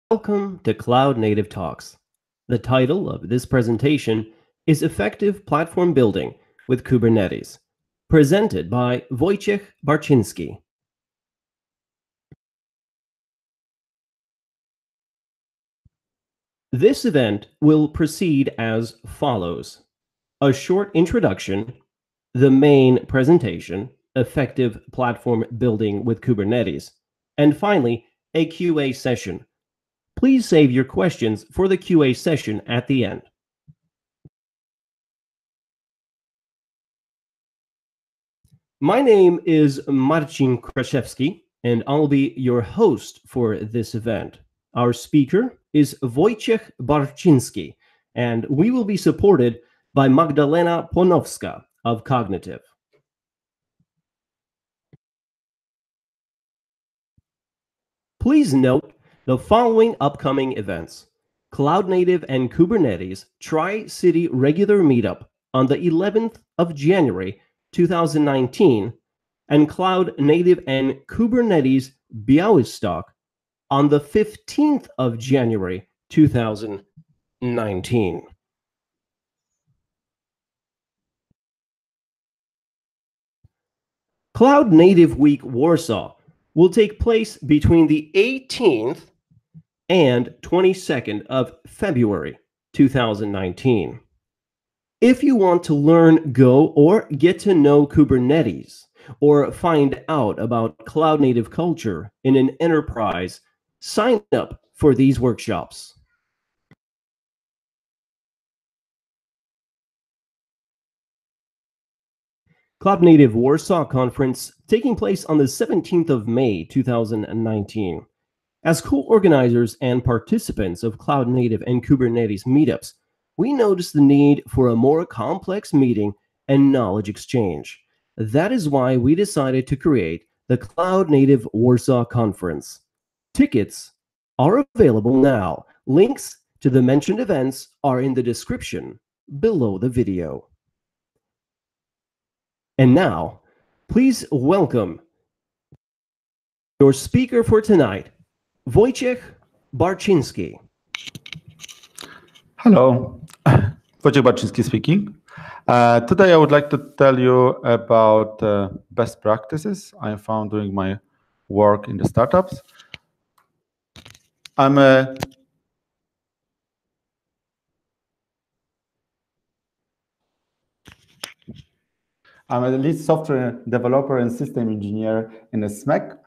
Welcome to Cloud Native Talks. The title of this presentation is Effective Platform Building with Kubernetes, presented by Wojciech Barczyński. This event will proceed as follows: a short introduction, the main presentation, Effective Platform Building with Kubernetes, and finally, a QA session. Please save your questions for the QA session at the end. My name is Marcin Kraszewski, and I'll be your host for this event. Our speaker is Wojciech Barczyński, and we will be supported by Magdalena Ponowska of Cognitive. Please note the following upcoming events: Cloud Native and Kubernetes Tri-City Regular Meetup on the 11th of January 2019, and Cloud Native and Kubernetes BIAޅYSTOK on the 15th of January 2019. Cloud Native Week Warsaw will take place between the 18th and 22nd of February 2019. If you want to learn Go or get to know Kubernetes, or find out about cloud native culture in an enterprise, sign up for these workshops. Cloud Native Warsaw Conference taking place on the 17th of May 2019. As co-organizers and participants of Cloud Native and Kubernetes meetups, we noticed the need for a more complex meeting and knowledge exchange. That is why we decided to create the Cloud Native Warsaw Conference. Tickets are available now. Links to the mentioned events are in the description below the video. And now, please welcome your speaker for tonight, Wojciech Barczyński. Hello, Wojciech Barczyński speaking. Today I would like to tell you about best practices I found during my work in the startups. I'm a lead software developer and system engineer in a SMEC.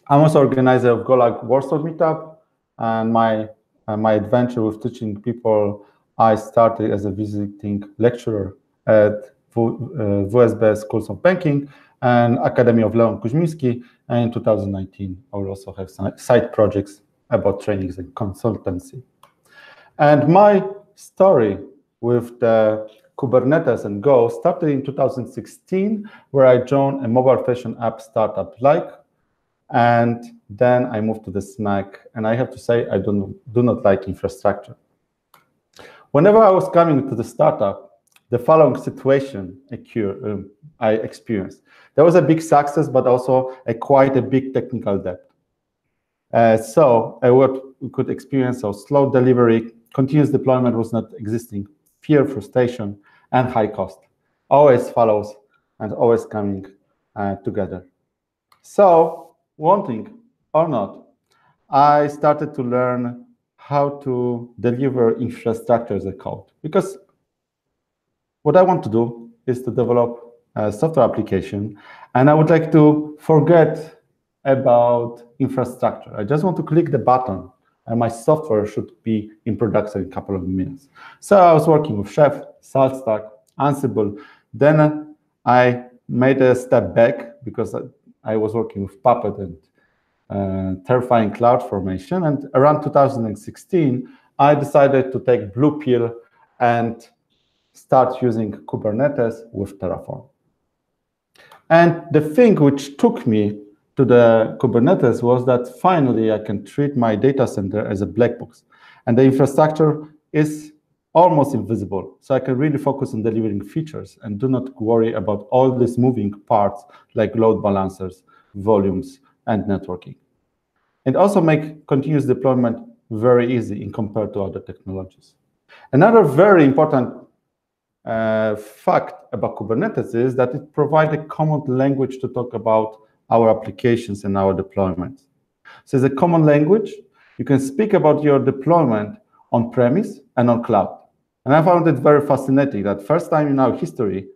I'm also organizer of Golang Warsaw Meetup, and my adventure with teaching people, I started as a visiting lecturer at WSB Schools of Banking and Academy of Leon Kuzmiński, and in 2019 I will also have some side projects about trainings and consultancy. And my story with the Kubernetes and Go started in 2016, where I joined a mobile fashion app startup and then I moved to the SMAC, and I have to say I do not like infrastructure. Whenever I was coming to the startup, the following situation I experienced. There was a big success, but also quite a big technical debt. So what we could experience, so slow delivery, continuous deployment was not existing, fear, frustration, and high cost. Always follows and always coming together. So, wanting or not, I started to learn how to deliver infrastructure as a code, because what I want to do is to develop a software application, and I would like to forget about infrastructure. I just want to click the button and my software should be in production in a couple of minutes. So I was working with Chef, SaltStack, Ansible. Then I made a step back because I was working with Puppet and Terrifying Cloud Formation. And around 2016, I decided to take blue pill and start using Kubernetes with Terraform. And the thing which took me to the Kubernetes was that finally I can treat my data center as a black box, and the infrastructure is almost invisible. So I can really focus on delivering features and do not worry about all these moving parts like load balancers, volumes, and networking. And also make continuous deployment very easy in compared to other technologies. Another very important fact about Kubernetes is that it provides a common language to talk about our applications and our deployments. So it's a common language. You can speak about your deployment on-premise and on cloud. And I found it very fascinating that first time in our history,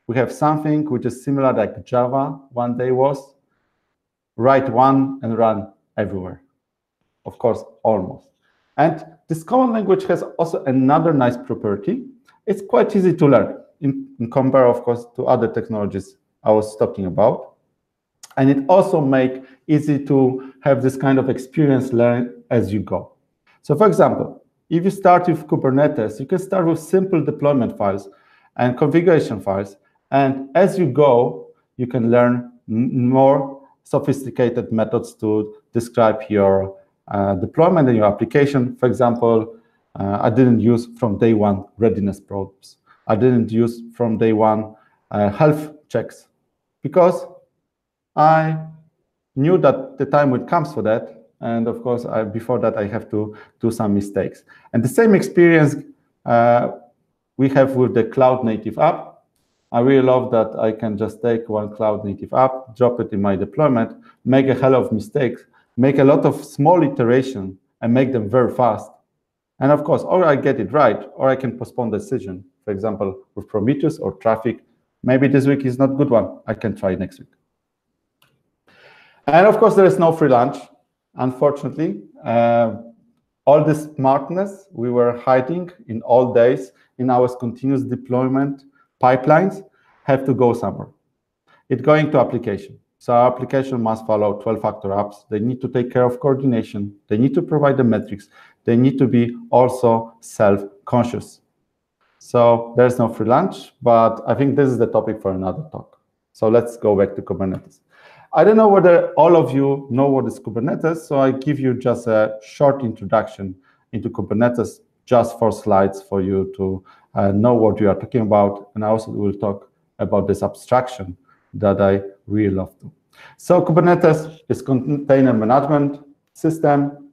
we have something which is similar like Java one day was, write one and run everywhere. Of course, almost. And this common language has also another nice property. It's quite easy to learn in compare, of course, to other technologies I was talking about. And it also makes easy to have this kind of experience learn as you go. So for example, if you start with Kubernetes, you can start with simple deployment files and configuration files. And as you go, you can learn more sophisticated methods to describe your deployment in your application. For example, I didn't use from day one readiness probes. I didn't use from day one health checks because I knew that the time would come for that. And of course, before that, I have to do some mistakes. And the same experience we have with the cloud native app. I really love that I can just take one cloud native app, drop it in my deployment, make a hell of mistakes, make a lot of small iterations and make them very fast. And of course, or I get it right, or I can postpone the decision. For example, with Prometheus or traffic, maybe this week is not a good one. I can try next week. And of course, there is no free lunch, unfortunately. All this smartness we were hiding in all days in our continuous deployment pipelines have to go somewhere. It's going to application. So our application must follow 12-factor apps. They need to take care of coordination. They need to provide the metrics. They need to be also self-conscious. So there's no free lunch, but I think this is the topic for another talk. So let's go back to Kubernetes. I don't know whether all of you know what is Kubernetes, so I give you just a short introduction into Kubernetes, just 4 slides for you to know what we are talking about. And I also will talk about this abstraction that I really love to. So Kubernetes is container management system,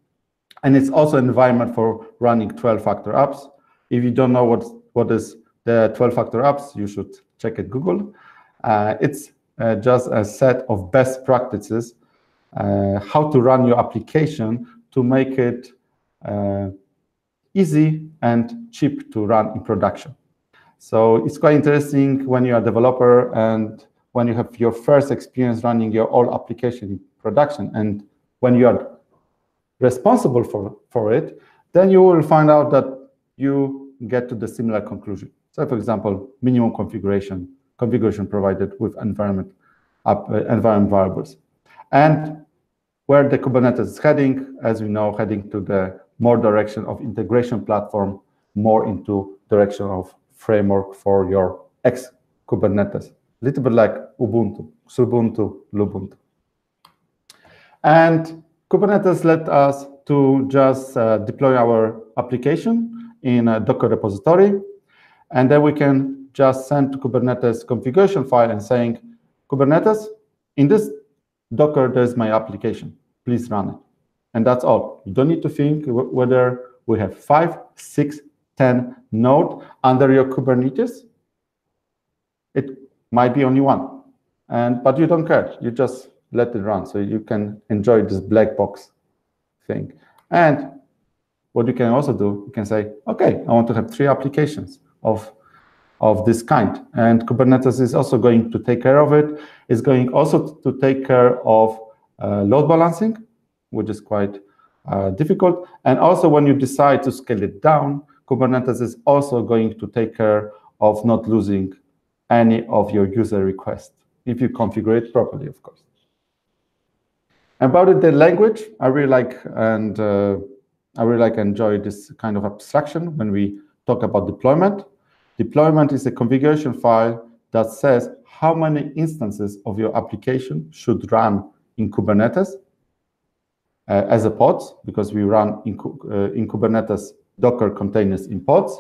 and it's also an environment for running 12-factor apps. If you don't know what is the 12-factor apps, you should check it Google. It's just a set of best practices, how to run your application to make it easy and cheap to run in production. So it's quite interesting when you're a developer and when you have your first experience running your own application in production, and when you are responsible for it, then you will find out that you get to the similar conclusion. So for example, minimum configuration provided with environment variables. And where the Kubernetes is heading, as we know, heading to the more direction of integration platform, more into direction of framework for your ex-Kubernetes. A little bit like Ubuntu, Xubuntu, Lubuntu. And Kubernetes let us to just deploy our application in a Docker repository. And then we can just send to Kubernetes configuration file and saying, Kubernetes, in this Docker, there's my application. Please run it. And that's all. You don't need to think whether we have 5, 6, 10 nodes under your Kubernetes. It might be only one. But you don't care. You just let it run. So you can enjoy this black box thing. And what you can also do, you can say, OK, I want to have 3 applications of this kind. And Kubernetes is also going to take care of it. It's going also to take care of load balancing, which is quite difficult. And also when you decide to scale it down, Kubernetes is also going to take care of not losing any of your user requests, if you configure it properly, of course. About the language, I really like and enjoy this kind of abstraction when we talk about deployment. Deployment is a configuration file that says how many instances of your application should run in Kubernetes as a pods, because we run in Kubernetes Docker containers in pods,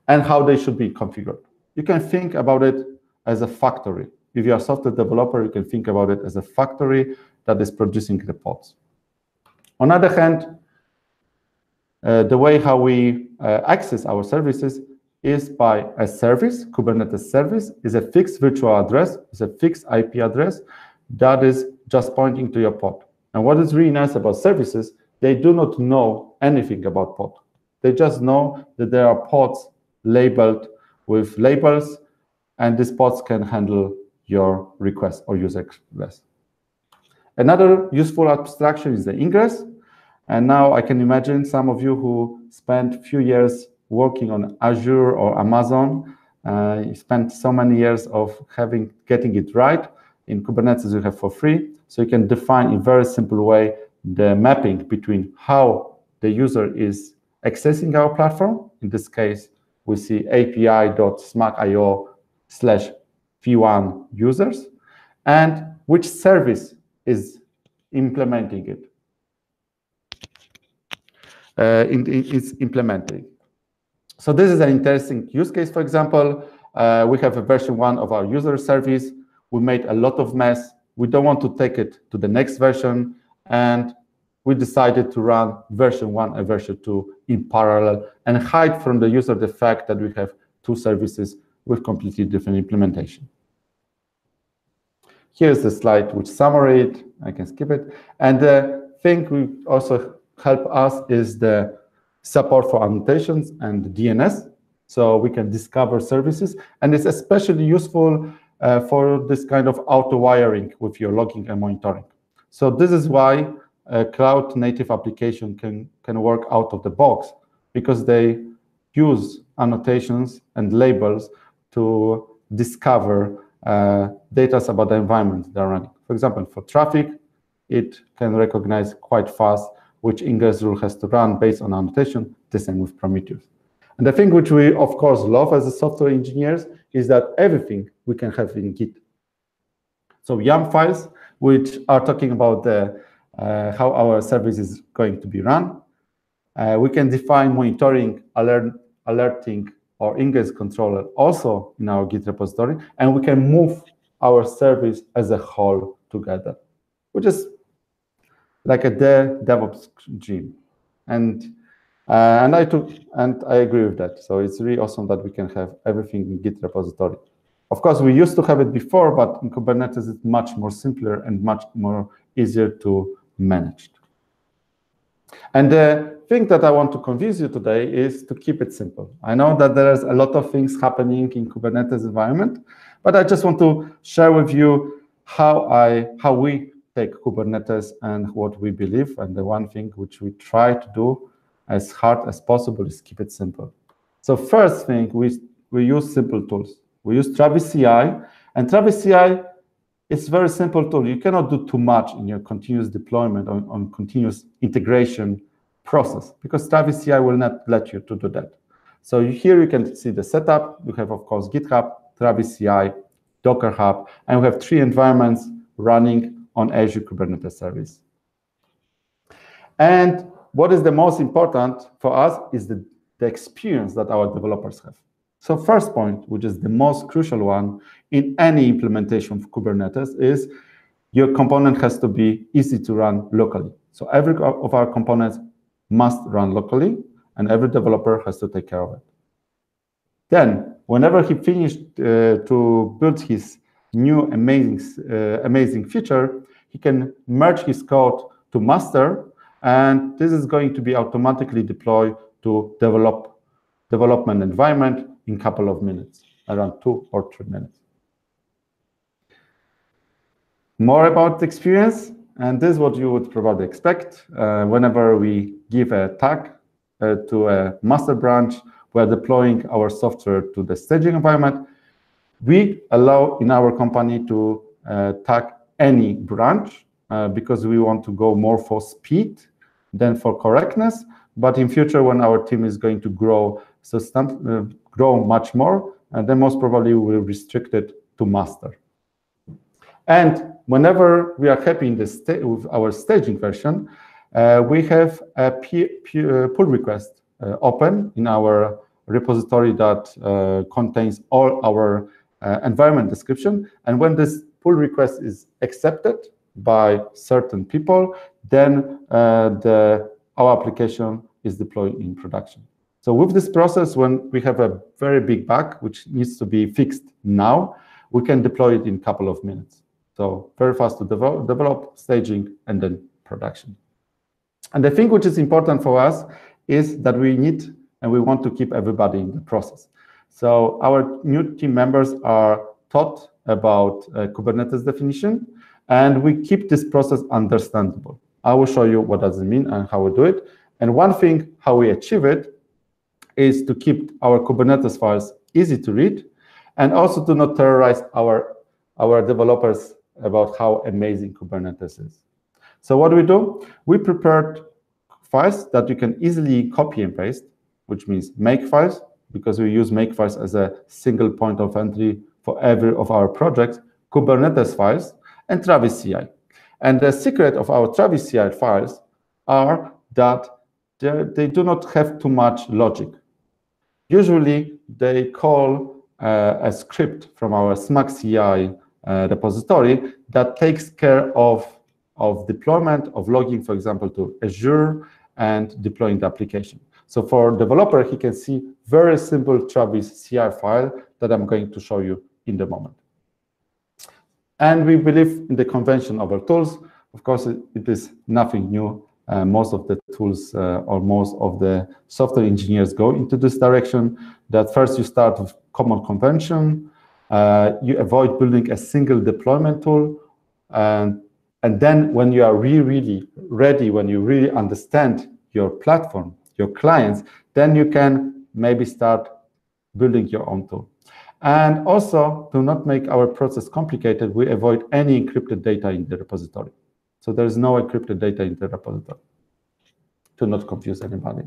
and how they should be configured. You can think about it as a factory. If you're a software developer, you can think about it as a factory that is producing the pods. On the other hand, the way how we access our services is by a service. Kubernetes service is a fixed virtual address, is a fixed IP address that is just pointing to your pod. And what is really nice about services, they do not know anything about pod. They just know that there are pods labeled with labels, and these pods can handle your request or user request. Another useful abstraction is the ingress. And now I can imagine some of you who spent a few years working on Azure or Amazon, spent so many years of getting it right. In Kubernetes, you have for free. So you can define in a very simple way the mapping between how the user is accessing our platform. In this case, we see api.smack.io/v1 users, and which service is implementing it. It's implementing. So this is an interesting use case. For example, we have a version 1 of our user service. We made a lot of mess. We don't want to take it to the next version, and we decided to run version 1 and version 2 in parallel and hide from the user the fact that we have two services with completely different implementation. Here's the slide which summarizes it. I can skip it. And the thing we also help us is the support for annotations and DNS, so we can discover services. And it's especially useful for this kind of auto wiring with your logging and monitoring. So this is why a cloud native application can work out of the box, because they use annotations and labels to discover data about the environment they're running. For example, for traffic, it can recognize quite fast which ingress rule has to run based on annotation, the same with Prometheus. And the thing which we, of course, love as a software engineers is that everything we can have in Git. So YAML files, which are talking about the, how our service is going to be run. We can define monitoring, alerting, or ingress controller also in our Git repository, and we can move our service as a whole together, which is like a DevOps dream. And I agree with that. So it's really awesome that we can have everything in Git repository. Of course, we used to have it before, but in Kubernetes, it's much more simpler and much more easier to manage. And the thing that I want to convince you today is to keep it simple. I know that there's a lot of things happening in Kubernetes environment, but I just want to share with you how we take Kubernetes and what we believe. And the one thing which we try to do as hard as possible is keep it simple. So first thing, we use simple tools. We use Travis CI, and Travis CI is a very simple tool. You cannot do too much in your continuous deployment on continuous integration process, because Travis CI will not let you to do that. So here you can see the setup. You have, of course, GitHub, Travis CI, Docker Hub, and we have 3 environments running on Azure Kubernetes Service. And what is the most important for us is the experience that our developers have. So first point, which is the most crucial one in any implementation of Kubernetes, is your component has to be easy to run locally. So every of our components must run locally, and every developer has to take care of it. Then, whenever he finished to build his new amazing feature, he can merge his code to master, and this is going to be automatically deployed to development environment in a couple of minutes, around 2 or 3 minutes. More about the experience, and this is what you would probably expect. Whenever we give a tag to a master branch, we're deploying our software to the staging environment. We allow in our company to tag any branch because we want to go more for speed than for correctness. But in future, when our team is going to grow much more, then most probably we will restrict it to master. And whenever we are happy in with our staging version, we have a pull request open in our repository that contains all our environment description. And when this pull request is accepted by certain people, then our application is deployed in production. So with this process, when we have a very big bug, which needs to be fixed now, we can deploy it in a couple of minutes. So very fast to develop, staging, and then production. And the thing which is important for us is that we need and we want to keep everybody in the process. So our new team members are taught about Kubernetes definition, and we keep this process understandable. I will show you what does it mean and how we do it. And one thing how we achieve it is to keep our Kubernetes files easy to read, and also to not terrorize our developers about how amazing Kubernetes is. So what do? We prepared files that you can easily copy and paste, which means make files, because we use make files as a single point of entry for every of our projects, Kubernetes files, and Travis CI. And the secret of our Travis CI files are that they do not have too much logic. Usually, they call a script from our SMAC CI repository that takes care of deployment, of logging, for example, to Azure and deploying the application. So for developer, he can see very simple Travis CI file that I'm going to show you in the moment. And we believe in the convention of our tools. Of course, it is nothing new. Most of the tools or most of the software engineers go into this direction, that first you start with common convention, you avoid building a single deployment tool, and then when you are really ready, when you really understand your platform, your clients, then you can maybe start building your own tool. And also, to not make our process complicated, we avoid any encrypted data in the repository. So there is no encrypted data in the repository, to not confuse anybody.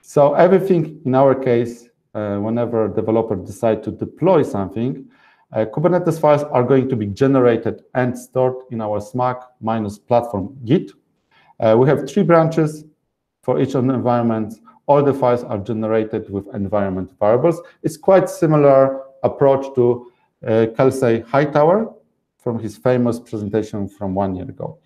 So everything in our case, whenever a developer decides to deploy something, Kubernetes files are going to be generated and stored in our SMAC-platform Git. We have 3 branches for each of the environments. All the files are generated with environment variables. It's quite similar approach to Kelsey Hightower from his famous presentation from 1 year ago.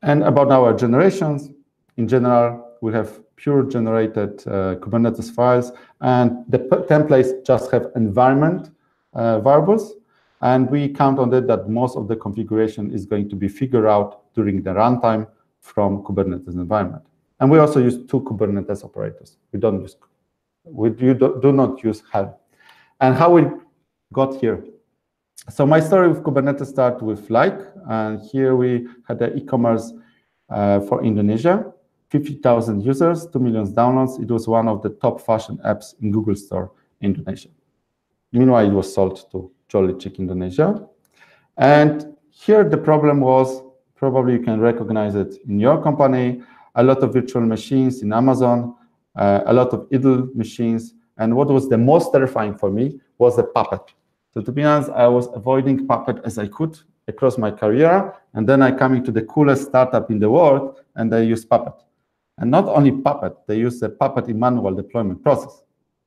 And about our generations, in general, we have pure generated Kubernetes files, and the templates just have environment variables, and we count on it that most of the configuration is going to be figured out during the runtime from Kubernetes environment. And we also use 2 Kubernetes operators. We do not use Helm. And how we got here? So my story with Kubernetes started with Like, and here we had the e-commerce for Indonesia, 50,000 users, 2 million downloads. It was one of the top fashion apps in Google Store in Indonesia. Meanwhile, it was sold to Jolly Chick Indonesia. And here the problem was, probably you can recognize it in your company, a lot of virtual machines in Amazon, a lot of idle machines. And what was the most terrifying for me was the Puppet. So to be honest, I was avoiding Puppet as I could across my career. And then I come into the coolest startup in the world, and they use Puppet. And not only Puppet, they use the Puppet in manual deployment process.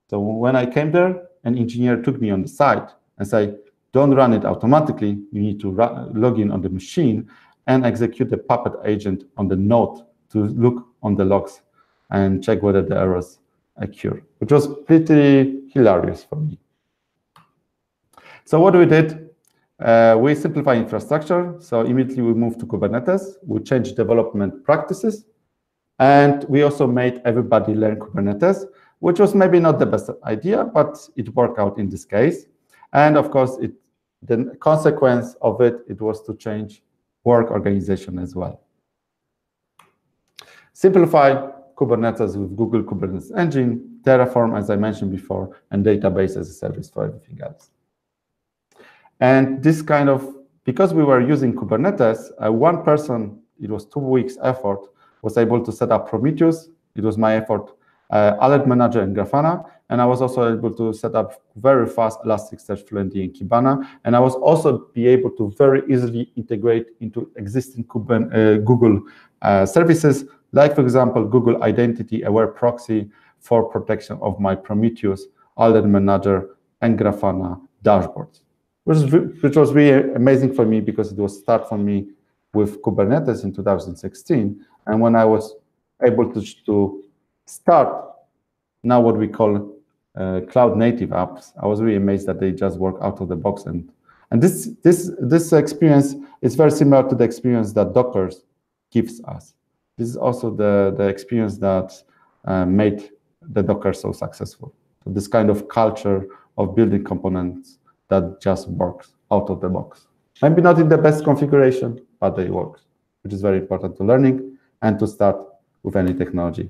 So when I came there, an engineer took me on the side and said, don't run it automatically. You need to log in on the machine and execute the Puppet agent on the node to look on the logs and check whether the errors occur, which was pretty hilarious for me. So what we did, we simplify infrastructure. So immediately we moved to Kubernetes. We changed development practices. And we also made everybody learn Kubernetes, which was maybe not the best idea, but it worked out in this case. And of course, the consequence of it was to change work organization as well. Simplify Kubernetes with Google Kubernetes Engine, Terraform, as I mentioned before, and database as a service for everything else. And this kind of, because we were using Kubernetes, one person, it was 2 weeks effort, was able to set up Prometheus. It was my effort, Alert Manager and Grafana. And I was also able to set up very fast Elasticsearch Fluentd and Kibana. And I was also be able to very easily integrate into existing Google services, like, for example, Google Identity Aware Proxy for protection of my Prometheus, Alert Manager, and Grafana dashboards, which was really amazing for me because it was start for me with Kubernetes in 2016. And when I was able to start now what we call cloud native apps. I was really amazed that they just work out of the box, and this experience is very similar to the experience that Docker gives us. This is also the experience that made the Docker so successful. So this kind of culture of building components that just works out of the box. Maybe not in the best configuration, but it works, which is very important to learning and to start with any technology.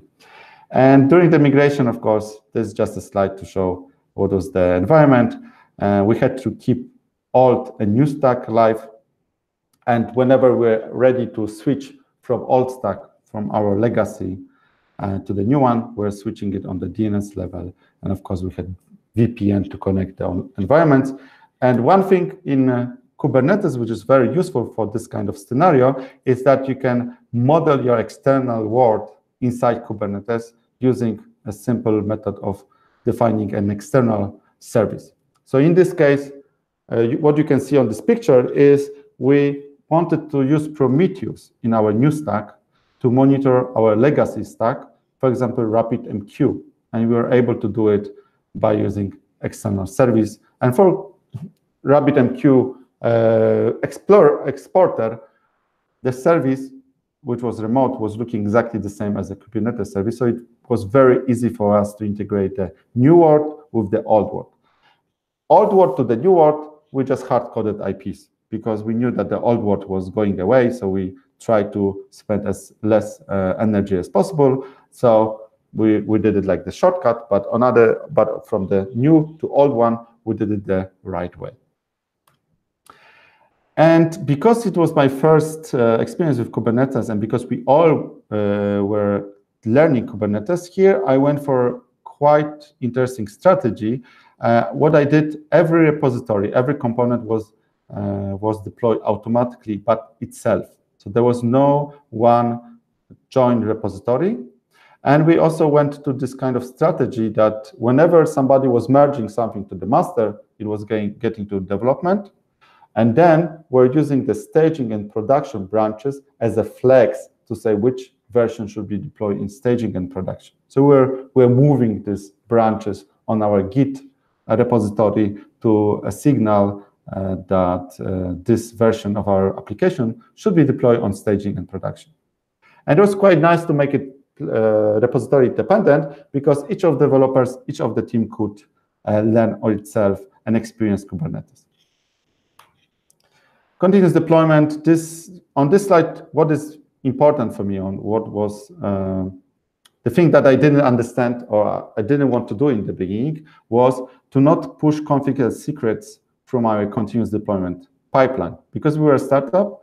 And during the migration, of course, this is just a slide to show what was the environment. We had to keep old and new stack alive. And whenever we're ready to switch from old stack, from our legacy to the new one, we're switching it on the DNS level. And of course, we had VPN to connect the environments. And one thing in Kubernetes, which is very useful for this kind of scenario, is that you can model your external world inside Kubernetes using a simple method of defining an external service. So in this case, what you can see on this picture is we wanted to use Prometheus in our new stack to monitor our legacy stack, for example, RabbitMQ. And we were able to do it by using external service. And for RabbitMQ exporter, the service, which was remote, was looking exactly the same as a Kubernetes service. So it was very easy for us to integrate the new world with the old world. Old world to the new world, we just hard-coded IPs because we knew that the old world was going away. So we tried to spend as less energy as possible. So we did it like the shortcut, but from the new to old one, we did it the right way. And because it was my first experience with Kubernetes, and because we all were learning Kubernetes here, I went for quite interesting strategy. What I did, every repository, every component was deployed automatically, but itself. So there was no one joined repository. And we also went to this kind of strategy that whenever somebody was merging something to the master, it was getting to development. And then we're using the staging and production branches as a flex to say which version should be deployed in staging and production. So we're moving these branches on our Git repository to a signal that this version of our application should be deployed on staging and production. And it was quite nice to make it repository dependent because each of the developers, each of the team could learn on itself and experience Kubernetes. Continuous deployment. On this slide, what is important for me on what was the thing that I didn't understand or I didn't want to do in the beginning was to not push config as secrets from our continuous deployment pipeline. Because we were a startup,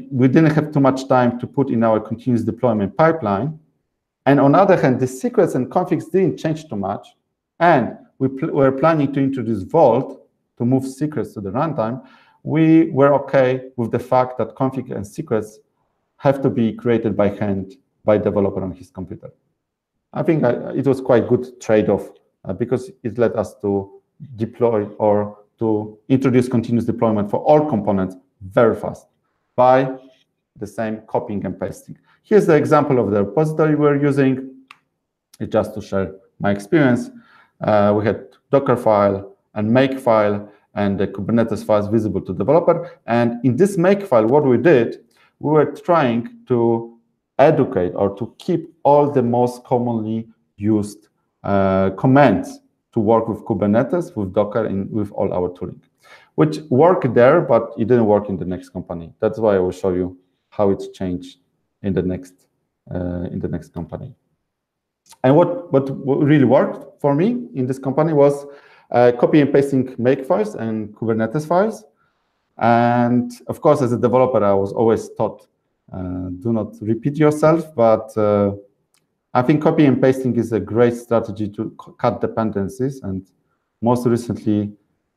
we didn't have too much time to put in our continuous deployment pipeline. And on the other hand, the secrets and configs didn't change too much. And we were planning to introduce Vault to move secrets to the runtime. We were okay with the fact that config and secrets have to be created by hand by developer on his computer. I think it was quite good trade-off because it led us to deploy or to introduce continuous deployment for all components very fast by the same copying and pasting. Here's the example of the repository we're using. It's just to share my experience. We had Docker file and make file and the Kubernetes files visible to developer. And in this make file, what we did, we were trying to educate or to keep all the most commonly used commands to work with Kubernetes, with Docker, and with all our tooling, which worked there, but it didn't work in the next company. That's why I will show you how it's changed in the next company. And what really worked for me in this company was copy and pasting make files and Kubernetes files. And of course, as a developer, I was always taught, do not repeat yourself, but I think copy and pasting is a great strategy to cut dependencies. And most recently,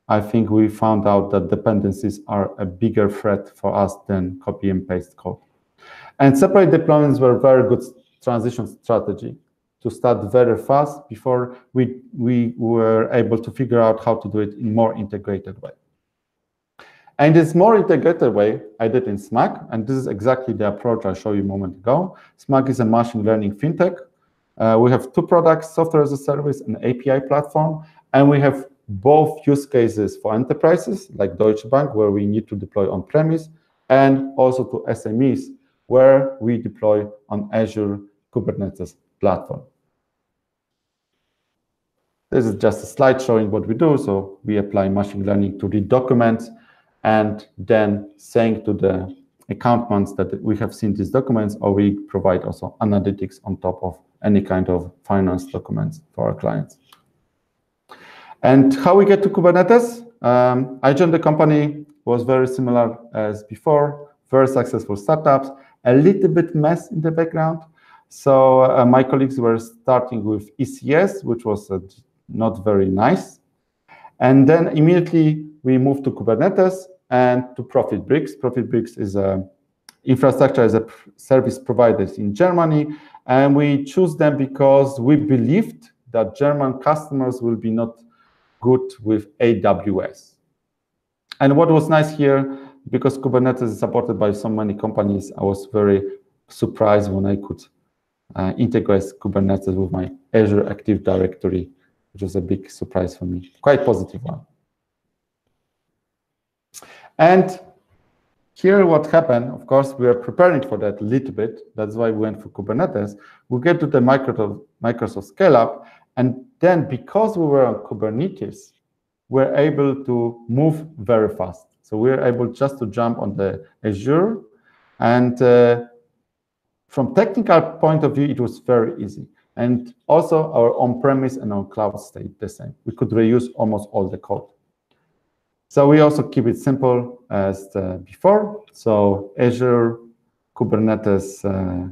I think we found out that dependencies are a bigger threat for us than copy and paste code. And separate deployments were a very good transition strategy to start very fast before we were able to figure out how to do it in a more integrated way. And this more integrated way I did in SMAC, and this is exactly the approach I showed you a moment ago. SMAC is a machine learning fintech. We have two products, software as a service and API platform, and we have both use cases for enterprises like Deutsche Bank, where we need to deploy on-premise, and also to SMEs, where we deploy on Azure Kubernetes platform. This is just a slide showing what we do. So we apply machine learning to read documents and then saying to the accountants that we have seen these documents, or we provide also analytics on top of any kind of finance documents for our clients. And how we get to Kubernetes? I joined the company, was very similar as before, very successful startups, a little bit mess in the background. So my colleagues were starting with ECS, which was not very nice. And then immediately we moved to Kubernetes and to ProfitBricks. ProfitBricks is an infrastructure as a service provider in Germany. And we choose them because we believed that German customers will be not good with AWS. And what was nice here, because Kubernetes is supported by so many companies, I was very surprised when I could integrate Kubernetes with my Azure Active Directory, which was a big surprise for me, quite positive one. And here what happened, of course, we are preparing for that a little bit. That's why we went for Kubernetes. We get to the Microsoft scale-up, and then because we were on Kubernetes, we're able to move very fast. So we're able just to jump on the Azure, and from technical point of view, it was very easy. And also our on-premise and on cloud stayed the same. We could reuse almost all the code. So we also keep it simple as before. So Azure, Kubernetes,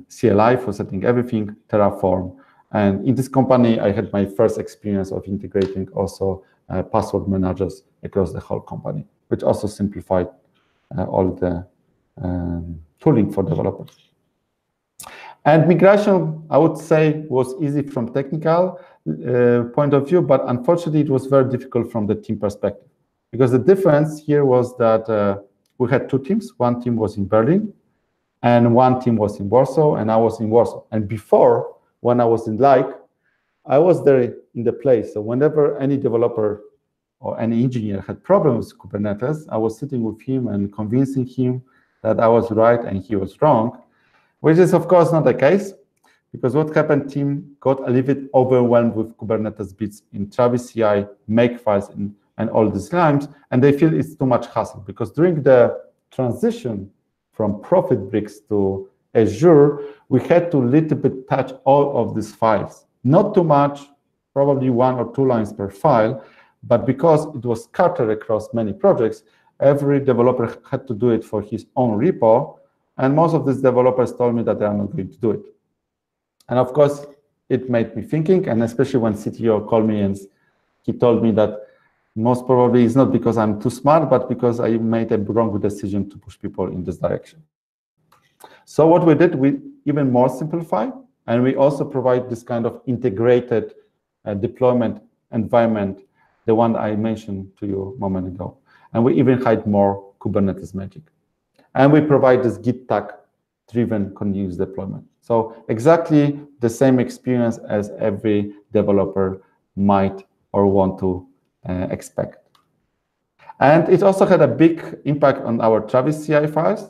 CLI for setting everything, Terraform. And in this company, I had my first experience of integrating also password managers across the whole company, which also simplified all the tooling for developers. And migration, I would say, was easy from technical point of view, but unfortunately, it was very difficult from the team perspective. Because the difference here was that we had two teams. One team was in Berlin, and one team was in Warsaw, and I was in Warsaw. And before, when I was in Leik, I was there in the place. So whenever any developer or any engineer had problems with Kubernetes, I was sitting with him and convincing him that I was right and he was wrong, which is, of course, not the case. Because what happened, team got a little bit overwhelmed with Kubernetes bits in Travis CI, makefiles, and all these lines, and they feel it's too much hassle. Because during the transition from ProfitBricks to Azure, we had to little bit touch all of these files. Not too much, probably 1 or 2 lines per file, but because it was scattered across many projects, every developer had to do it for his own repo, and most of these developers told me that they are not going to do it. And of course, it made me thinking, and especially when CTO called me and he told me that most probably it's not because I'm too smart, but because I made a wrong decision to push people in this direction. So what we did, we even more simplified, and we also provide this kind of integrated deployment environment, the one I mentioned to you a moment ago. And we even hide more Kubernetes magic. And we provide this Git tag-driven continuous deployment. So exactly the same experience as every developer might or want to expect. And it also had a big impact on our Travis CI files.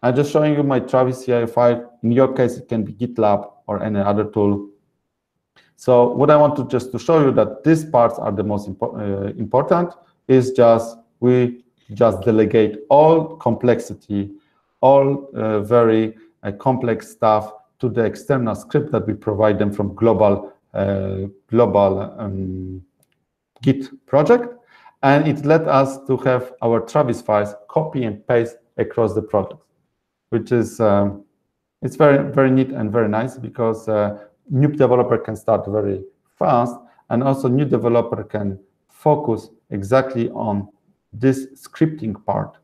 I'm just showing you my Travis CI file. In your case, it can be GitLab or any other tool. So what I want to just to show you that these parts are the most important is just we just delegate all complexity, all very complex stuff to the external script that we provide them from global Git project, and it let us to have our Travis files copy and paste across the project, which is it's very, very neat and very nice because new developer can start very fast, and also new developer can focus exactly on this scripting part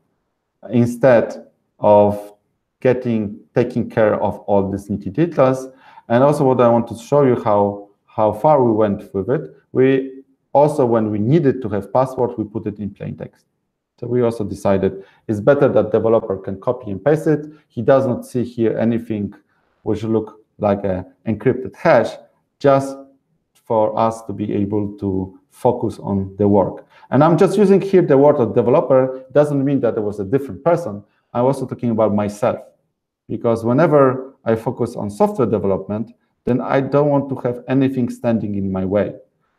instead of taking care of all these nitty details. And also what I want to show you how far we went with it. We also, when we needed to have password, we put it in plain text. So we also decided it's better that developer can copy and paste it. He does not see here anything which look like an encrypted hash, just for us to be able to focus on the work. And I'm just using here the word of developer. It doesn't mean that there was a different person. I'm also talking about myself, because whenever I focus on software development, then I don't want to have anything standing in my way.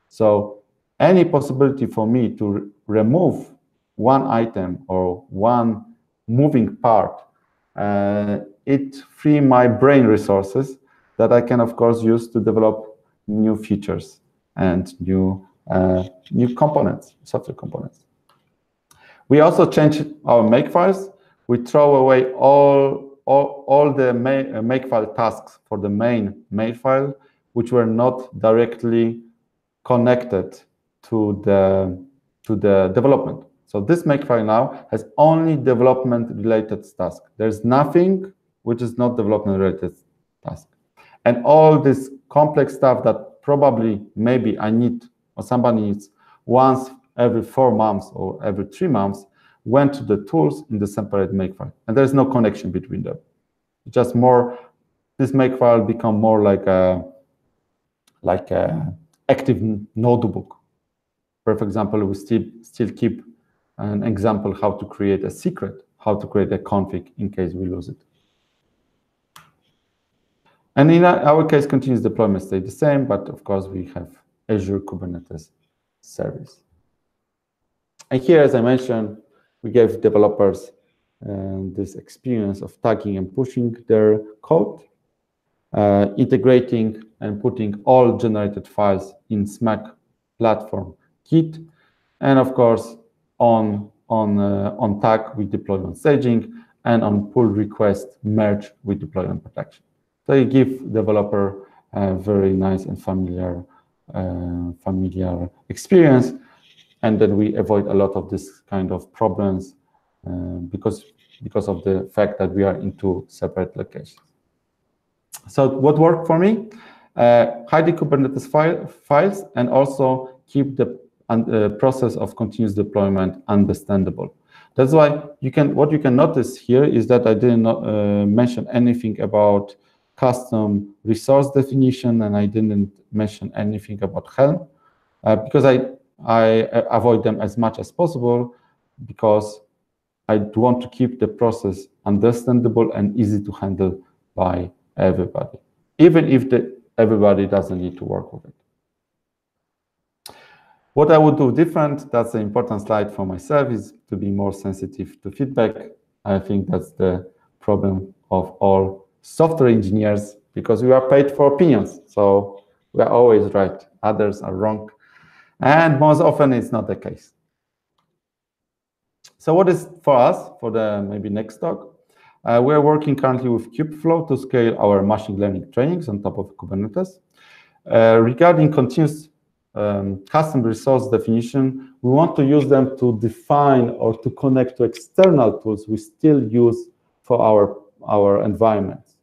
So any possibility for me to remove one item or one moving part, it free my brain resources that I can, of course, use to develop new features and new components, software components. We also changed our makefiles. We throw away all the makefile tasks for the main makefile, which were not directly connected to the development. So this makefile now has only development-related task. There's nothing which is not development-related task. And all this complex stuff that probably maybe I need or somebody needs once every 4 months or every 3 months went to the tools in the separate makefile. And there's no connection between them. Just more, this makefile become more like a active notebook. For example, we still keep an example how to create a secret, how to create a config in case we lose it. And in our case, continuous deployment stay the same, but of course we have Azure Kubernetes service. And here, as I mentioned, we gave developers this experience of tagging and pushing their code, integrating and putting all generated files in SMAC platform Git, and of course on tag we deploy on staging, and on pull request merge we deploy on production. So you give developer a very nice and familiar experience, and then we avoid a lot of this kind of problems because of the fact that we are in 2 separate locations. So what worked for me? Hide the Kubernetes files and also keep the process of continuous deployment understandable. That's why what you can notice here is that I didn't mention anything about custom resource definition, and I didn't mention anything about Helm, because I avoid them as much as possible, because I want to keep the process understandable and easy to handle by everybody, even if everybody doesn't need to work with it. What I would do different, that's an important slide for myself, is to be more sensitive to feedback. I think that's the problem of all software engineers, because we are paid for opinions. So we are always right, others are wrong. And most often it's not the case. So what is for us, for the maybe next talk? We are working currently with Kubeflow to scale our machine learning trainings on top of Kubernetes. Regarding continuous custom resource definition, we want to use them to define or to connect to external tools we still use for our environments,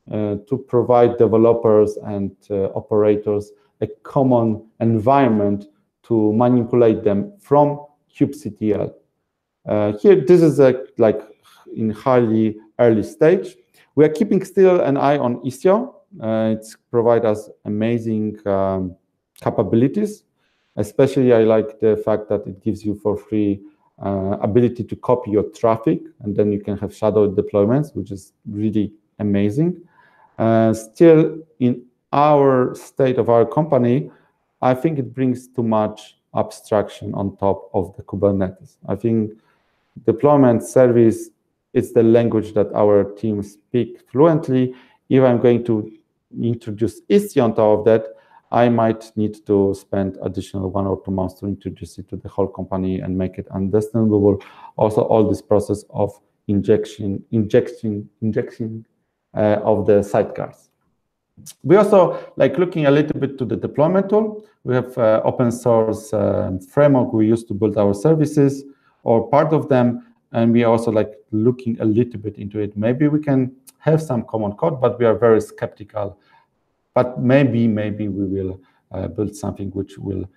to provide developers and operators a common environment to manipulate them from kubectl. Here, this is like in highly early stage. We are keeping still an eye on Istio. It's provide us amazing capabilities. Especially, I like the fact that it gives you for free ability to copy your traffic, and then you can have shadow deployments, which is really amazing. Still, in our state of our company, I think it brings too much abstraction on top of the Kubernetes. I think deployment service is the language that our teams speak fluently. If I'm going to introduce Istio on top of that, I might need to spend additional 1 or 2 months to introduce it to the whole company and make it understandable. Also, all this process of injection of the sidecars. We also like looking a little bit to the deployment tool. We have open source framework we use to build our services, or part of them, and we also like looking a little bit into it. Maybe we can have some common code, but we are very skeptical. But maybe we will build something which will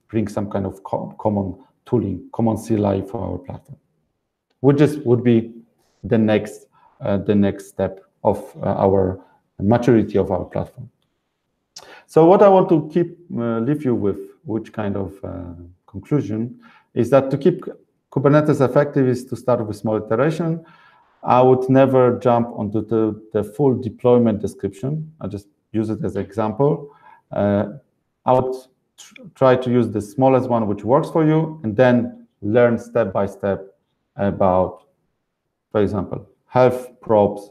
bring some kind of common tooling, common CLI for our platform, which would be the next step of our maturity of our platform. So what I want to leave you with, which kind of conclusion, is that to keep Kubernetes effective is to start with small iteration. I would never jump onto the full deployment description. I just use it as an example. I would try to use the smallest one which works for you, and then learn step by step about, for example, health probes,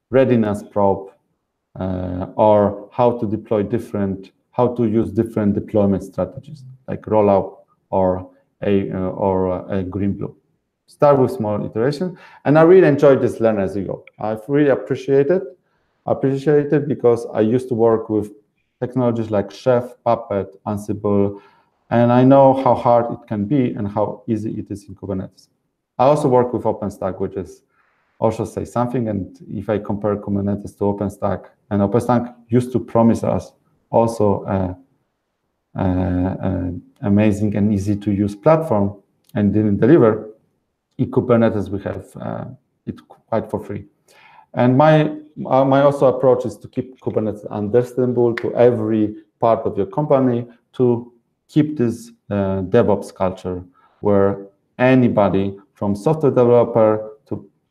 readiness probe, or how to deploy how to use different deployment strategies like rollout or a green blue. Start with small iteration, and I really enjoyed this learn as you go. I've really appreciated because I used to work with technologies like Chef, Puppet, Ansible, and I know how hard it can be and how easy it is in Kubernetes. I also work with OpenStack, which is also say something. And if I compare Kubernetes to OpenStack, and OpenStack used to promise us also amazing and easy to use platform and didn't deliver, in Kubernetes we have it quite for free. And my also approach is to keep Kubernetes understandable to every part of your company, to keep this DevOps culture where anybody from software developer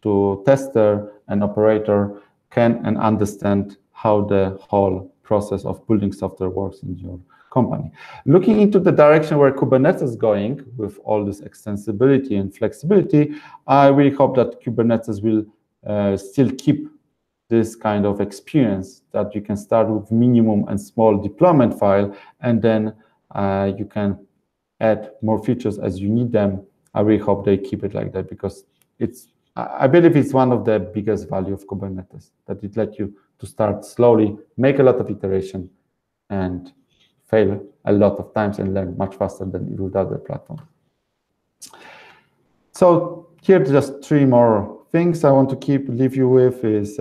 to tester and operator can and understand how the whole process of building software works in your company. Looking into the direction where Kubernetes is going with all this extensibility and flexibility, I really hope that Kubernetes will still keep this kind of experience that you can start with minimum and small deployment file, and then you can add more features as you need them. I really hope they keep it like that, because I believe it's one of the biggest value of Kubernetes, that it lets you to start slowly, make a lot of iteration, and fail a lot of times and learn much faster than with other platforms. So here, just 3 more things I want to leave you with is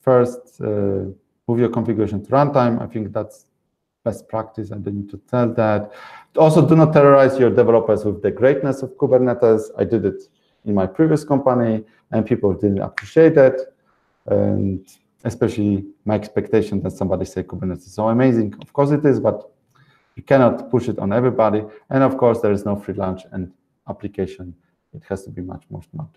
first, move your configuration to runtime. I think that's best practice, and I need to tell that. Also, do not terrorize your developers with the greatness of Kubernetes. I did it in my previous company, and people didn't appreciate it. And especially my expectation that somebody say Kubernetes is so amazing. Of course it is, but you cannot push it on everybody. And of course, there is no free lunch and application. It has to be much more smart.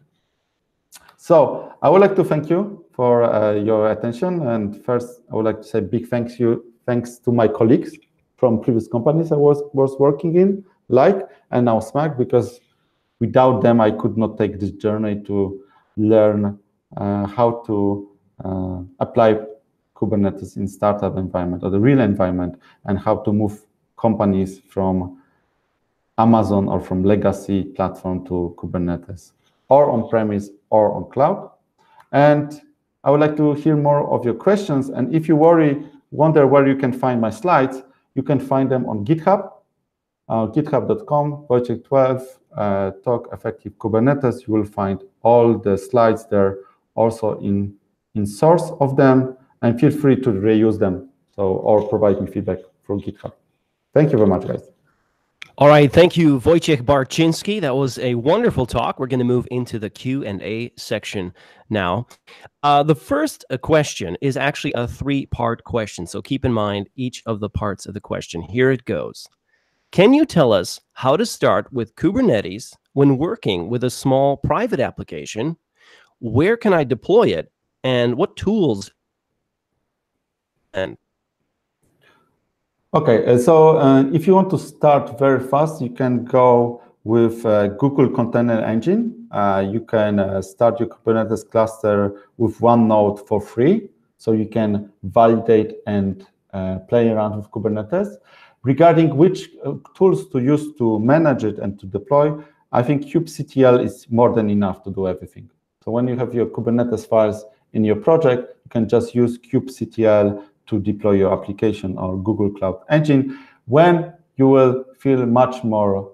So I would like to thank you for your attention. And first, I would like to say big thanks to my colleagues from previous companies I was working in, and now SMAC, because without them, I could not take this journey to learn how to apply Kubernetes in startup environment or the real environment, and how to move companies from Amazon or from legacy platform to Kubernetes, or on-premise or on cloud. And I would like to hear more of your questions. And if you wonder where you can find my slides, you can find them on GitHub, github.com, Wojciech 12, Talk Effective Kubernetes. You will find all the slides there, also in source of them, and feel free to reuse them, or provide me feedback from GitHub. Thank you very much, guys. All right, thank you, Wojciech Barczyński. That was a wonderful talk. We're going to move into the Q&A section now. The first question is actually a 3-part question, so keep in mind each of the parts of the question. Here it goes. Can you tell us how to start with Kubernetes when working with a small private application? Where can I deploy it, and what tools? And okay, so if you want to start very fast, you can go with Google Container Engine. You can start your Kubernetes cluster with one node for free, so you can validate and play around with Kubernetes. Regarding which tools to use to manage it and to deploy, I think kubectl is more than enough to do everything. So when you have your Kubernetes files in your project, you can just use kubectl to deploy your application, or Google Cloud Engine. When you will feel much more,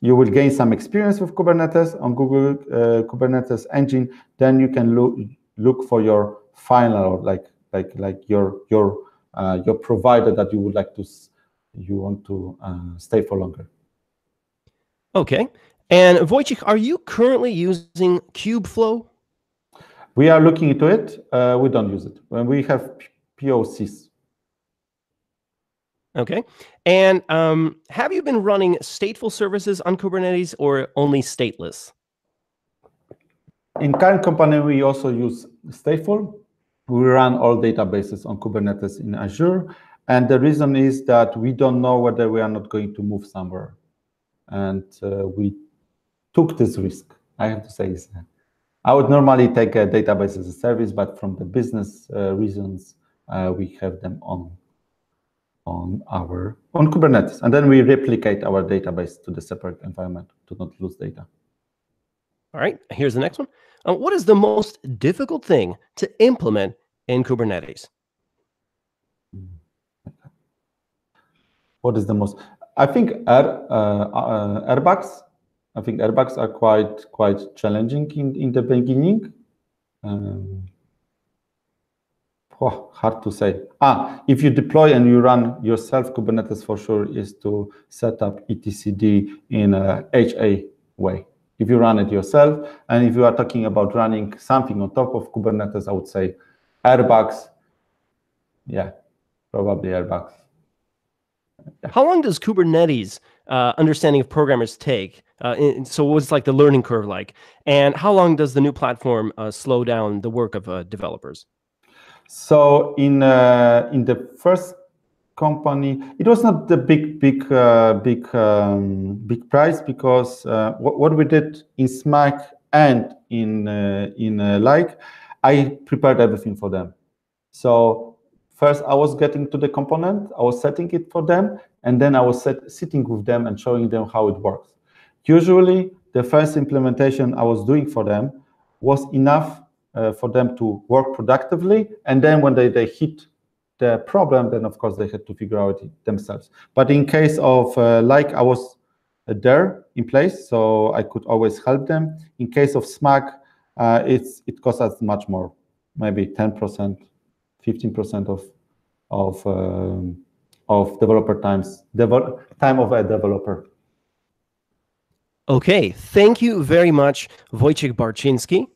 you will gain some experience with Kubernetes on Google Kubernetes Engine, then you can look for your final, like your provider that you would like to, you want to stay for longer. Okay. And Wojciech, are you currently using Kubeflow? We are looking into it. We don't use it. We have POCs. Okay. And have you been running stateful services on Kubernetes or only stateless? In current company, we also use stateful. We run all databases on Kubernetes in Azure. And the reason is that we don't know whether we are not going to move somewhere. And we took this risk, I have to say. I would normally take a database as a service, but from the business reasons, we have them on Kubernetes. And then we replicate our database to the separate environment to not lose data. All right, here's the next one. What is the most difficult thing to implement in Kubernetes? What is the most? I think airbags. I think airbags are quite challenging in the beginning. Hard to say. If you deploy and you run yourself, Kubernetes for sure is to set up etcd in a HA way. If you run it yourself, and if you are talking about running something on top of Kubernetes, I would say airbags. Yeah, probably airbags. Yeah. How long does Kubernetes understanding of programmers take? So what's like the learning curve like? And how long does the new platform slow down the work of developers? So in the first company, it was not the big price, because what we did in SMAC and in Like, I prepared everything for them. So first I was getting to the component, I was setting it for them, and then I was sitting with them and showing them how it works. Usually the first implementation I was doing for them was enough for them to work productively, and then when they hit the problem, then of course they had to figure out it themselves. But in case of Like, I was there in place, so I could always help them. In case of SMAC, it costs us much more, maybe 10%, 15% of developer time of a developer. Okay, thank you very much, Wojciech Barczyński.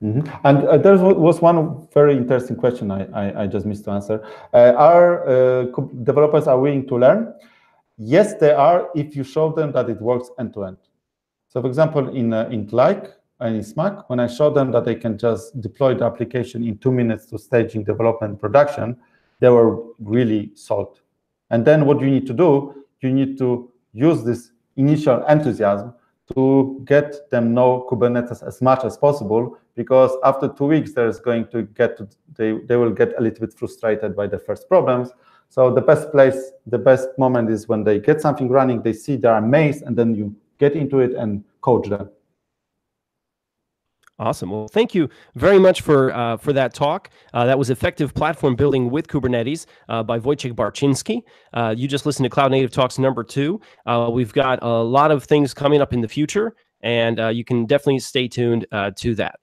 And there was one very interesting question I just missed to answer. Are developers are willing to learn? Yes, they are, if you show them that it works end-to-end. So for example, in Like and in SMAC, when I show them that they can just deploy the application in 2 minutes to staging, development, production, they were really sold. And then what you need to do, you need to use this initial enthusiasm to get them know Kubernetes as much as possible, because after 2 weeks, there's going to they will get a little bit frustrated by the first problems. So the best moment is when they get something running, they see they're amazed, and then you get into it and coach them. Awesome. Well, thank you very much for that talk. That was Effective Platform Building with Kubernetes by Wojciech Barczyński. You just listened to Cloud Native Talks #2. We've got a lot of things coming up in the future, and you can definitely stay tuned to that.